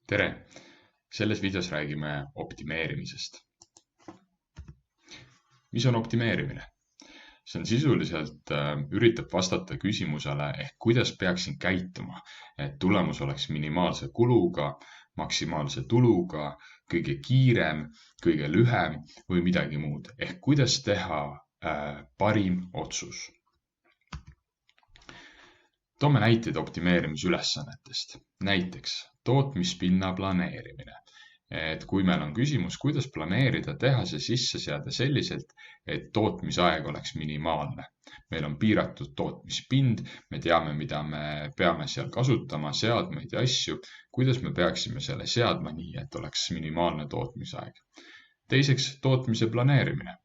Tere! Selles videos räägime optimeerimisest. Mis on optimeerimine? See on sisuliselt üritab vastata küsimusele ehk kuidas peaksin käituma, et tulemus oleks minimaalse kuluga, maksimaalse tuluga, kõige kiirem, kõige lühem või midagi muud. Ehk kuidas teha parim otsus. Toome näiteid optimeerimisülesannetest. Näiteks tootmispinna planeerimine. Et kui meil on küsimus, kuidas planeerida tehase sisseseade selliselt, et tootmisaeg oleks minimaalne. Meil on piiratud tootmispind, me teame, mida me peame seal kasutama, seadmeid ja asju, kuidas me peaksime selle seadma nii, et oleks minimaalne tootmisaeg. Teiseks, tootmise planeerimine.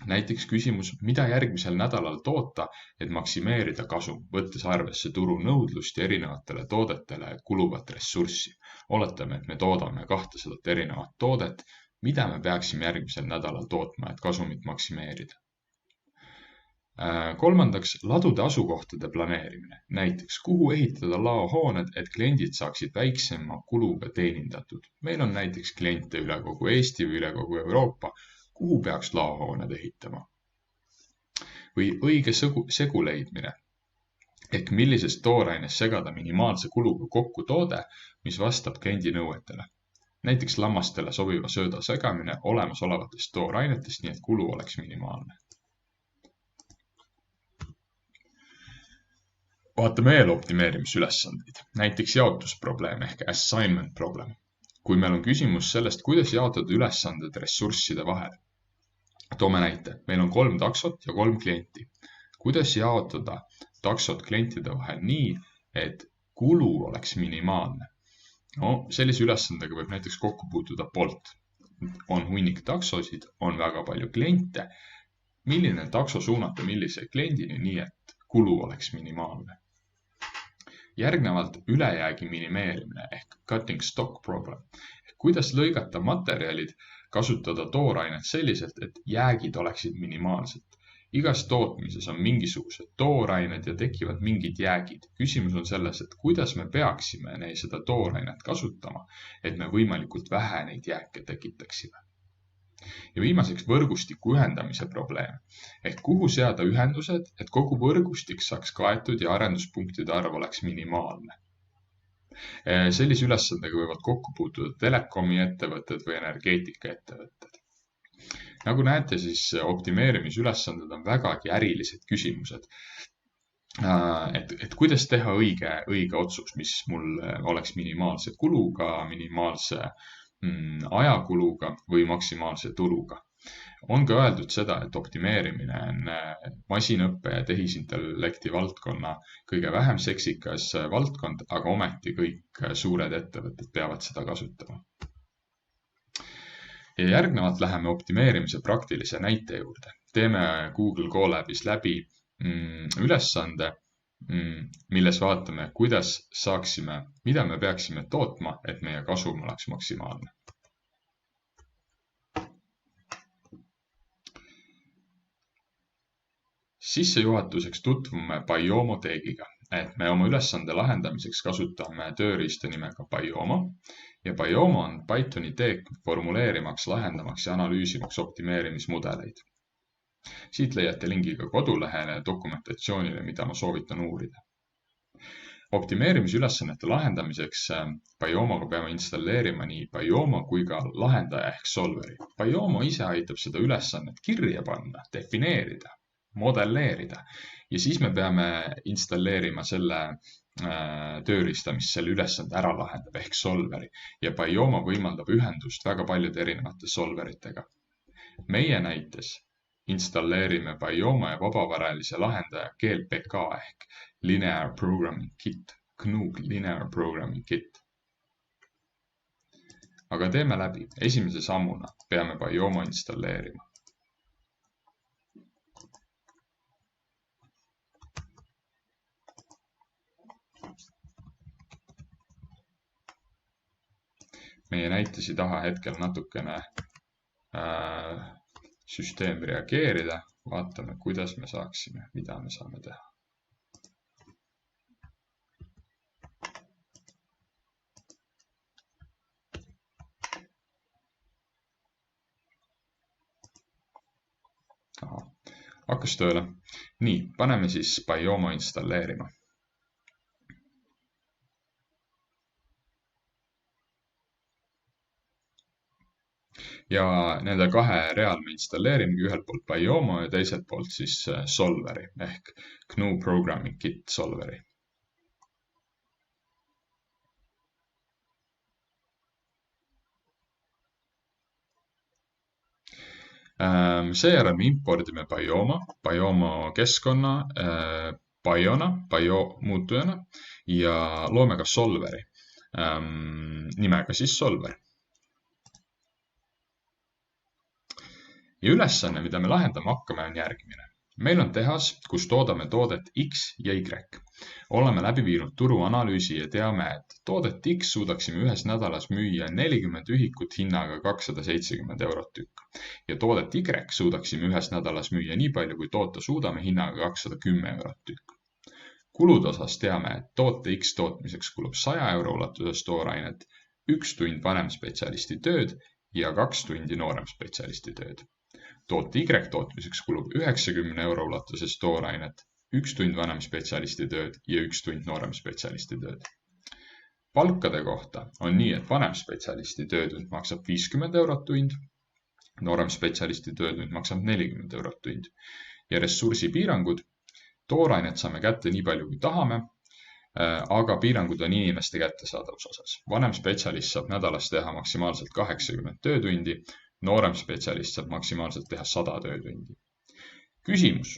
Näiteks küsimus, mida järgmisel nädalal toota, et maksimeerida kasum, võttes arvesse turu nõudlust ja erinevatele toodetele kuluvat ressurssi. Oletame, et me toodame 200 erinevat toodet, mida me peaksime järgmisel nädalal tootma, et kasumit maksimeerida. Kolmandaks, ladude asukohtade planeerimine. Näiteks, kuhu ehitada laohooned, et kliendid saaksid väiksema kuluga teenindatud. Meil on näiteks kliente üle kogu Eesti või üle kogu Euroopa, kuhu peaks laohooned ehitama. Või õige segu leidmine, ehk millisest toorainest segada minimaalse kuluga kokku toode, mis vastab kliendi nõuetele. Näiteks lammastele sobiva sööda segamine olemasolevatest toorainetest, nii et kulu oleks minimaalne. Vaatame veel optimeerimisülesandeid, näiteks jaotusproblem ehk assignment problem. Kui meil on küsimus sellest, kuidas jaotada ülesanded ressursside vahel. Toome näite, meil on 3 taksot ja 3 klienti. Kuidas jaotada taksot klientide vahel nii, et kulu oleks minimaalne? Sellise ülesandega võib näiteks kokku puutuda Bolt. On hunnik taksosid, on väga palju kliente. Milline takso suunata millise kliendini nii, et kulu oleks minimaalne? Järgnevalt ülejäägi minimeerimine ehk cutting stock problem. Kuidas lõigata materjalid, kasutada toorainet selliselt, et jäägid oleksid minimaalsed. Igas tootmises on mingisugused toorained ja tekivad mingid jäägid. Küsimus on selles, et kuidas me peaksime seda toorainet kasutama, et me võimalikult vähe neid jääke tekitaksime. Ja viimaseks võrgustiku ühendamise probleem. Ehk kuhu seada ühendused, et kogu võrgustik saaks kaetud ja arenduspunktide arv oleks minimaalne. Sellise ülesandega võivad kokku puutuda telekomi ettevõtted või energeetika ettevõtted. Nagu näete, siis optimeerimisülesanded on vägagi ärilised küsimused. Et kuidas teha õige otsus, mis mul oleks minimaalse kuluga, minimaalse ajakuluga või maksimaalse tuluga. On ka öeldud seda, et optimeerimine on masinõppe ja tehisintellekti valdkonna kõige vähem seksikas valdkond, aga ometi kõik suured ettevõtted peavad seda kasutama. Ja järgnevalt läheme optimeerimise praktilise näite juurde. Teeme Google Colabis läbi ülesande, milles vaatame, mida me peaksime tootma, et meie kasum oleks maksimaalne. Sissejuhatuseks tutvume Pyomo teegiga, et me oma ülesande lahendamiseks kasutame tööriista nimega Pyomo ja Pyomo on Pythoni teek formuleerimaks, lahendamaks ja analüüsimaks optimeerimismudeleid. Siit leiate lingiga kodulehele ja dokumentatsioonile, mida ma soovitan uurida. Optimeerimisülesannete lahendamiseks Pyomoga peame installeerima nii Pyomo kui ka lahendaja ehk solveri. Pyomo ise aitab seda ülesannet kirja panna, defineerida, modelleerida ja siis me peame installeerima selle tööriista, mis selle ülesande ära lahendab ehk solveri ja Pyomo võimaldab ühendust väga paljude erinevate solveritega. Meie näites installeerime Pyomo ja vabavaralise lahendaja GLPK ehk Linear Programming Kit, GNU Linear Programming Kit. Aga teeme läbi. Esimese sammuna peame Pyomo installeerima. Meie näites ei taha hetkel natukene süsteem reageerida. Vaatame, kuidas me saaksime, mida me saame teha. Hakkas tööle. Nii, paneme siis Biomo installeerima. Ja nende kahe real me installeerimegi ühelt poolt Biomo ja teiselt poolt siis Solveri ehk GNU Programming Kit Solveri. Seejärel me impordime Biomo keskkonna Bio muutujana ja loome ka Solveri, nimega siis Solver. Ja ülesanne, mida me lahendama hakkame, on järgmine. Meil on tehas, kus toodame toodet X ja Y. Oleme läbi viinud turuanalüüsi ja teame, et toodet X suudaksime ühes nädalas müüa 40 ühikut hinnaga 270 € tükk. Ja toodet Y suudaksime ühes nädalas müüa nii palju, kui toota suudame hinnaga 210 € tükk. Kulude osas teame, et toote X tootmiseks kulub 100 € ulatuses toorainet, 1 tund vanemspetsialisti tööd ja 2 tundi nooremspetsialisti tööd. Toote Y tootmiseks kulub 90 € ulatuses toorainet, 1 tund vanemspetsialisti tööd ja 1 tund nooremspetsialisti tööd. Palkade kohta on nii, et vanemspetsialisti töötund maksab 50 € tund, nooremspetsialisti töötund maksab 40 € tund. Ja ressursipiirangud, toorainet saame kätte nii palju, kui tahame, aga piirangud on inimeste kättesaadavuse osas. Vanemspetsialist saab nädalas teha maksimaalselt 80 töötundi, noorem spetsialist saab maksimaalselt teha 100 töötundi. Küsimus,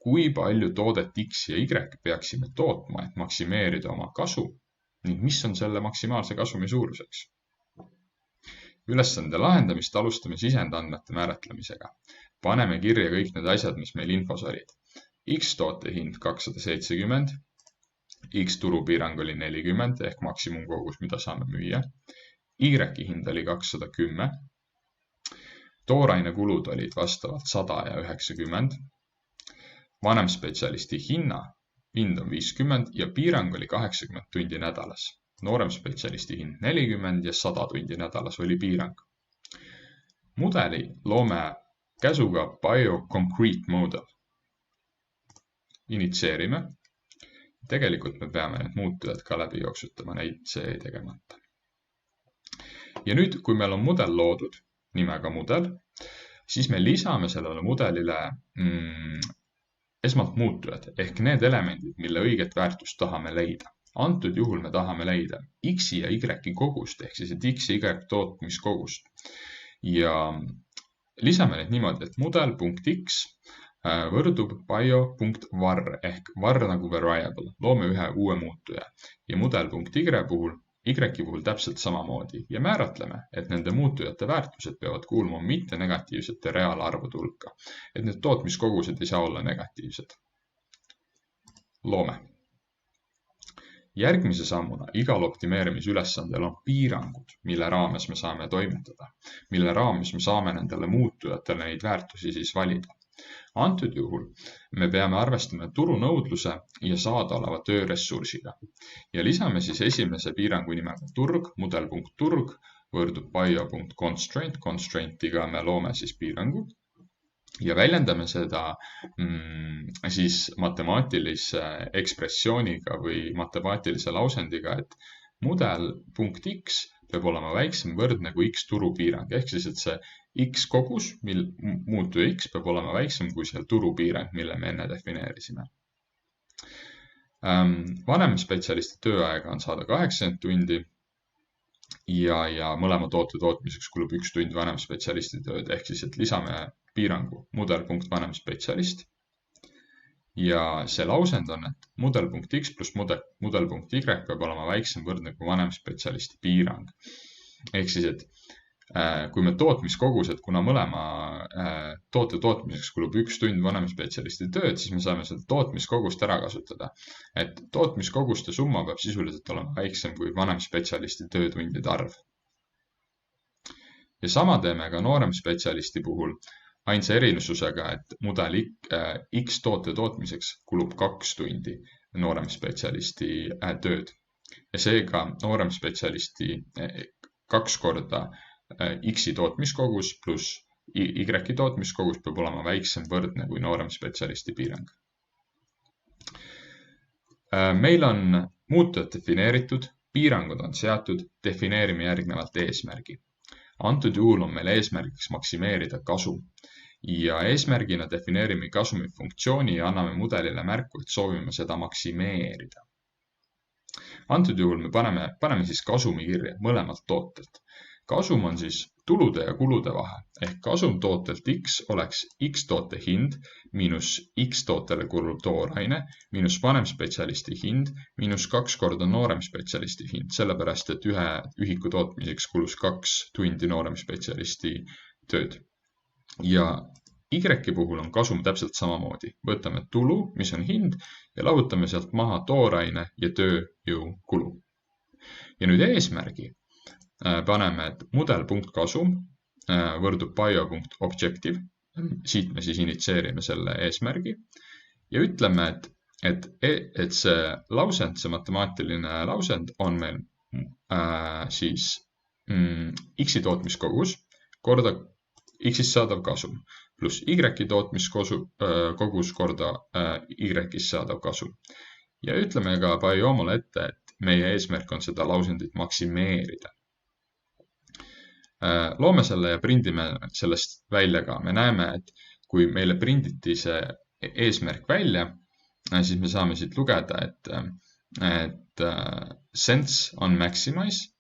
kui palju toodet X ja Y peaksime tootma, et maksimeerida oma kasu ning mis on selle maksimaalse kasumi suuruseks? Ülesande lahendamist alustame sisendandmete määratlemisega. Paneme kirja kõik need asjad, mis meil infos olid. X toote hind 270, X turupiirang oli 40 ehk maksimumkogus, mida saame müüa. Y hind oli 210. Tooraine kulud olid vastavalt 100 ja 90. Vanemspetsialisti hind on 50 ja piirang oli 80 tundi nädalas. Nooremspetsialisti hind 40 ja 100 tundi nädalas oli piirang. Mudeli loome käsuga BioConcrete Model. Initseerime. Tegelikult me peame need muutujad ka läbi jooksutama, neid see ei tegemata. Ja nüüd, kui meil on mudel loodud, nimega mudel, siis me lisame sellele mudelile esmalt muutujad ehk need elemendid, mille õiget väärtust tahame leida. Antud juhul me tahame leida X ja Y kogust ehk siis X ja Y tootmiskogust. Ja lisame need niimoodi, et mudel.x võrdub bio.var ehk var nagu variable. Loome ühe uue muutuja ja mudel.y puhul täpselt samamoodi ja määratleme, et nende muutujate väärtused peavad kuulma mitte negatiivsete reaalarvude hulka, et need tootmiskogused ei saa olla negatiivsed. Loome. Järgmise sammuna igal optimeerimisülesandel on piirangud, mille raames me saame toimetada, mille raames me saame nendele muutujatele neid väärtusi siis valida. Antud juhul me peame arvestama turunõudluse ja saadaoleva tööressursiga ja lisame siis esimese piirangu nimega turg, mudel.turg võrdub bio.constraint, constraintiga me loome siis piirangu ja väljendame seda siis matemaatilise ekspressiooniga või matemaatilise lausendiga, et mudel.x peab olema väiksem võrdne kui X turupiirang, ehk siis, et see X kogus, mil muutuja X peab olema väiksem kui seal turupiirang, mille me enne defineerisime. Vanemspetsialisti tööaega on saada 80 tundi ja mõlema toote tootmiseks kulub 1 tund vanemspetsialisti tööd, ehk siis, et lisame piirangu mudel.vanemspetsialist. Ja see lausend on, et mudel.x plus mudel.y peab olema väiksem võrdne kui vanemspetsialisti piirang. Ehk siis, et kui me tootmiskogused, kuna mõlema toote tootmiseks kulub 1 tund vanemspetsialisti tööd, siis me saame seda tootmiskogust ära kasutada. Et tootmiskoguste summa peab sisuliselt olema väiksem kui vanemspetsialisti töötundide arv. Ja sama teeme ka nooremspetsialisti puhul. Ainsa erinevusega, et mudel X toote tootmiseks kulub 2 tundi nooremspetsialisti tööd. Ja seega nooremspetsialisti 2 korda X-i tootmiskogus pluss Y tootmiskogus peab olema väiksem võrdne kui noorem spetsialisti piirang. Meil on muutujad defineeritud, piirangud on seatud, defineerime järgnevalt eesmärgi. Antud juhul on meil eesmärgiks maksimeerida kasum ja eesmärgina defineerime kasumi funktsiooni ja anname mudelile märku, et soovime seda maksimeerida. Antud juhul me paneme siis kasumi kirja mõlemalt tootelt. Kasum on siis tulude ja kulude vahe, ehk kasum tootelt X oleks X toote hind miinus X tootele kuluv tooraine miinus vanem spetsialisti hind miinus 2 korda noorem spetsialisti hind, sellepärast et ühe ühiku tootmiseks kulus 2 tundi noorem spetsialisti tööd. Ja Y puhul on kasum täpselt samamoodi. Võtame tulu, mis on hind, ja lahutame sealt maha tooraine ja tööjõu kulu. Ja nüüd eesmärgi paneme, et mudel.kasum võrdub bio.objective, siit me siis initseerime selle eesmärgi ja ütleme, et see lausend, see matemaatiline lausend on meil siis X-i tootmiskogus korda X-ist saadav kasum pluss Y tootmiskogus korda Y-ist saadav kasum. Ja ütleme ka Biomole ette, et meie eesmärk on seda lausendit maksimeerida. Loome selle ja prindime sellest välja ka. Me näeme, et kui meile prinditi see eesmärk välja, siis me saame siit lugeda, et sense on maximize,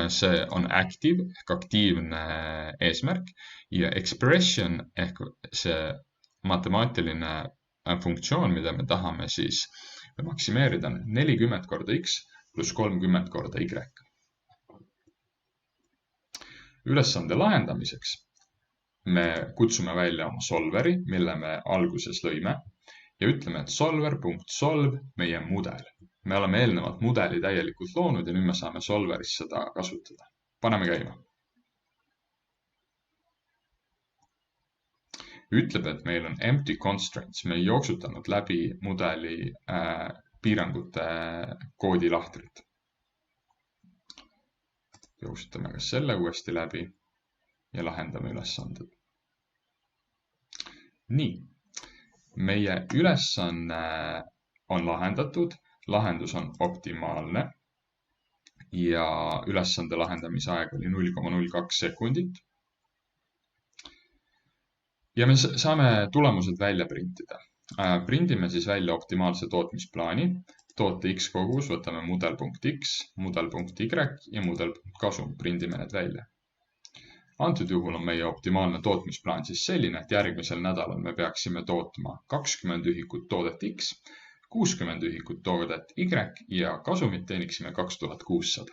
see on active ehk aktiivne eesmärk ja expression ehk see matemaatiline funktsioon, mida me tahame siis maksimeerida, 40 korda X pluss 30 korda Y. Ülesande lahendamiseks me kutsume välja oma solveri, mille me alguses lõime ja ütleme, et solver.solve meie mudel. Me oleme eelnevalt mudeli täielikult loonud ja nüüd me saame solveris seda kasutada. Paneme käima. Ütleb, et meil on empty constraints. Me ei jooksutanud läbi mudeli piirangute koodilahtrit. Jooksutame ka selle uuesti läbi ja lahendame ülesanded. Nii, meie ülesanne on lahendatud, lahendus on optimaalne ja ülesande lahendamise aeg oli 0,02 sekundit. Ja me saame tulemused välja printida. Prindime siis välja optimaalse tootmisplaani. Toote X kogus võtame mudel.X, mudel.Y ja mudel.kasum. Prindime need välja. Antud juhul on meie optimaalne tootmisplaan siis selline, et järgmisel nädalal me peaksime tootma 20 ühikut toodet X, 60 ühikut toodet Y ja kasumit teeniksime 2600.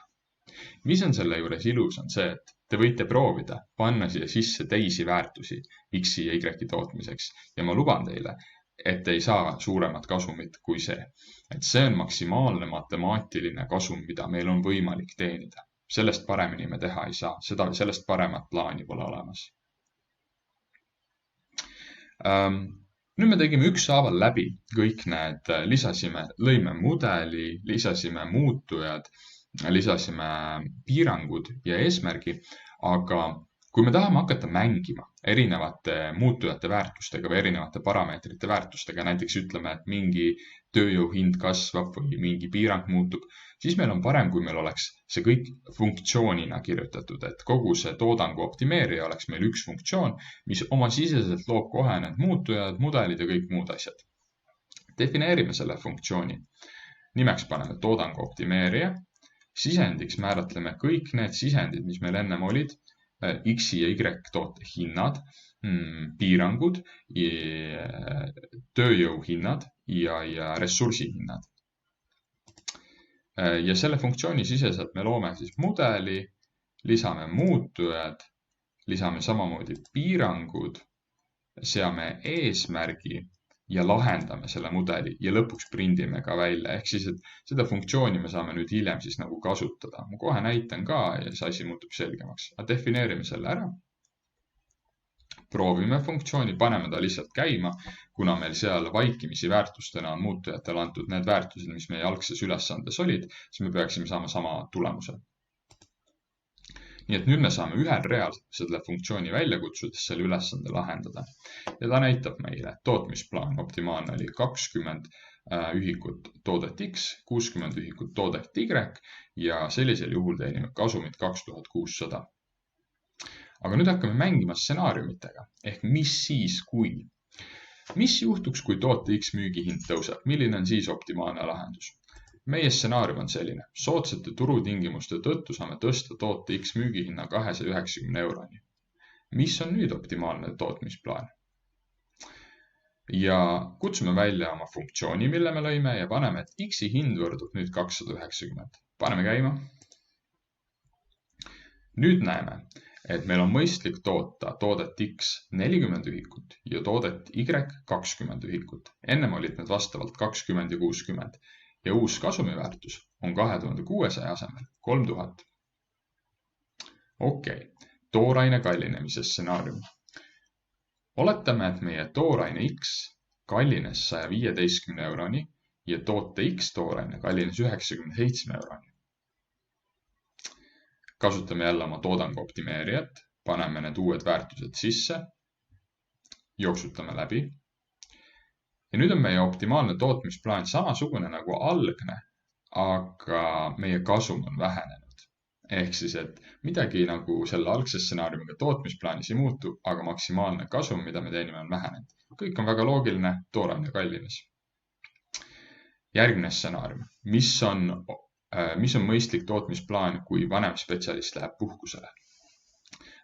Mis on selle juures ilus on see, et te võite proovida panna siia sisse teisi väärtusi X ja Y tootmiseks ja ma luban teile, et ei saa suuremat kasumit kui see. Et see on maksimaalne matemaatiline kasum, mida meil on võimalik teenida. Sellest paremini me teha ei saa, sellest paremat plaani pole olemas. Nüüd me tegime ükshaaval läbi kõik need, lõime mudeli, lisasime muutujad, lisasime piirangud ja eesmärgi, aga kui me tahame hakata mängima erinevate muutujate väärtustega või erinevate parameetrite väärtustega, näiteks ütleme, et mingi tööjõu hind kasvab või mingi piirang muutub, siis meil on parem, kui meil oleks see kõik funktsioonina kirjutatud, et kogu see toodangu optimeerija oleks meil üks funktsioon, mis oma siseselt loob kohe need muutujad, mudelid ja kõik muud asjad. Defineerime selle funktsiooni. Nimeks paneme toodangu optimeerija. Sisendiks määratleme kõik need sisendid, mis meil ennem olid, X ja Y toote hinnad, piirangud, tööjõu hinnad ja ressursi hinnad. Ja selle funktsiooni siseselt me loome siis mudeli, lisame muutujad, lisame samamoodi piirangud, seame eesmärgi ja lahendame selle mudeli ja lõpuks prindime ka välja. Ehk siis, et seda funktsiooni me saame nüüd hiljem siis nagu kasutada. Ma kohe näitan ka ja see asi muutub selgemaks. Defineerime selle ära. Proovime funktsiooni, paneme ta lihtsalt käima, kuna meil seal vaikimisi väärtustena on muutujatele antud need väärtused, mis meie algses ülesandes olid, siis me peaksime saama sama tulemuse. Nii et nüüd me saame ühel real selle funktsiooni välja kutsudes selle ülesande lahendada. Ja ta näitab meile, tootmisplaan optimaalne oli 20 ühikut toodet X, 60 ühikut toodet Y ja sellisel juhul teenime kasumit 2600. Aga nüüd hakkame mängima stsenaariumitega, ehk mis siis kui. Mis juhtuks, kui toote X müügihind tõuseb? Milline on siis optimaalne lahendus? Meie stsenaarium on selline. Soodsate turutingimuste tõttu saame tõsta toote X müügihinna 290 euroni. Mis on nüüd optimaalne tootmisplaan? Ja kutsume välja oma funktsiooni, mille me lõime ja paneme, et X-i hind võrdub nüüd 290. Paneme käima. Nüüd näeme, et meil on mõistlik toota toodet X 40 ühikut ja toodet Y 20 ühikut. Ennem olid need vastavalt 20 ja 60 ja uus kasumiväärtus on 2600 asemel 3000. Okei, tooraine kallinemise stsenaarium. Oletame, et meie tooraine X kallines 115 euroni ja toote X tooraine kallines 97 euroni. Kasutame jälle oma toodangu optimeerijat, paneme need uued väärtused sisse, jooksutame läbi. Ja nüüd on meie optimaalne tootmisplaan samasugune nagu algne, aga meie kasum on vähenenud. Ehk siis, et midagi nagu selle algse stsenaariumiga tootmisplaanis ei muutu, aga maksimaalne kasum, mida me teenime, on vähenenud. Kõik on väga loogiline, tooraine kallines. Järgmine stsenaarium, mis on mõistlik tootmisplaan, kui vanem spetsialist läheb puhkusele.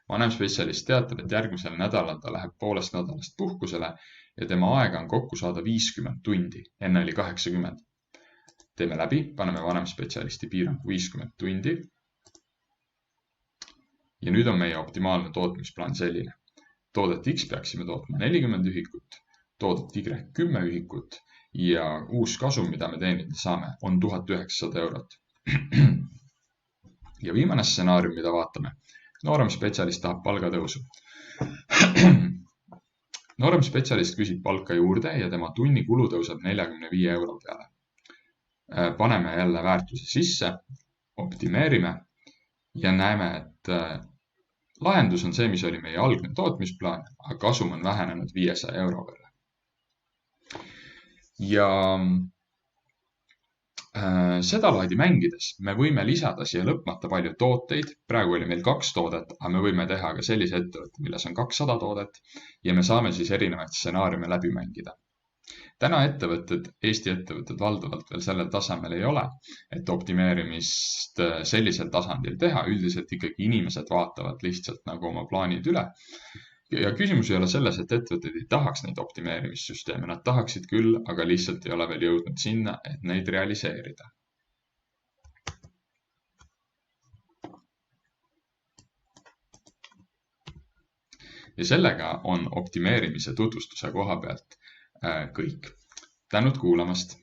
Vanem spetsialist teatab, et järgmisel nädalal ta läheb poolest nädalast puhkusele ja tema aega on kokku saada 50 tundi, enne oli 80. Teeme läbi, paneme vanem spetsialisti piirangu 50 tundi. Ja nüüd on meie optimaalne tootmisplaan selline. Toodet X peaksime tootma 40 ühikut, toodet Y 10 ühikut ja uus kasum, mida me teenida saame, on 1900 eurot. Ja viimane stsenaarium, mida vaatame. Noorem spetsialist tahab palgatõusu. Noorem spetsialist küsib palka juurde ja tema tunni kulu tõuseb 45 euro peale. Paneme jälle väärtuse sisse, optimeerime ja näeme, et lahendus on see, mis oli meie algne tootmisplaan, aga kasum on vähenenud 500 euro peale. Ja seda laadi mängides me võime lisada siia lõpmata palju tooteid. Praegu oli meil 2 toodet, aga me võime teha ka sellise ettevõtte, milles on 200 toodet ja me saame siis erinevaid stsenaariume läbi mängida. Täna Eesti ettevõtted valdavalt veel sellel tasemel ei ole, et optimeerimist sellisel tasandil teha. Üldiselt ikkagi inimesed vaatavad lihtsalt nagu oma plaanid üle. Ja küsimus ei ole selles, et ettevõtted ei tahaks neid optimeerimissüsteeme. Nad tahaksid küll, aga lihtsalt ei ole veel jõudnud sinna, et neid realiseerida. Ja sellega on optimeerimise tutvustuse koha pealt kõik. Tänud kuulamast!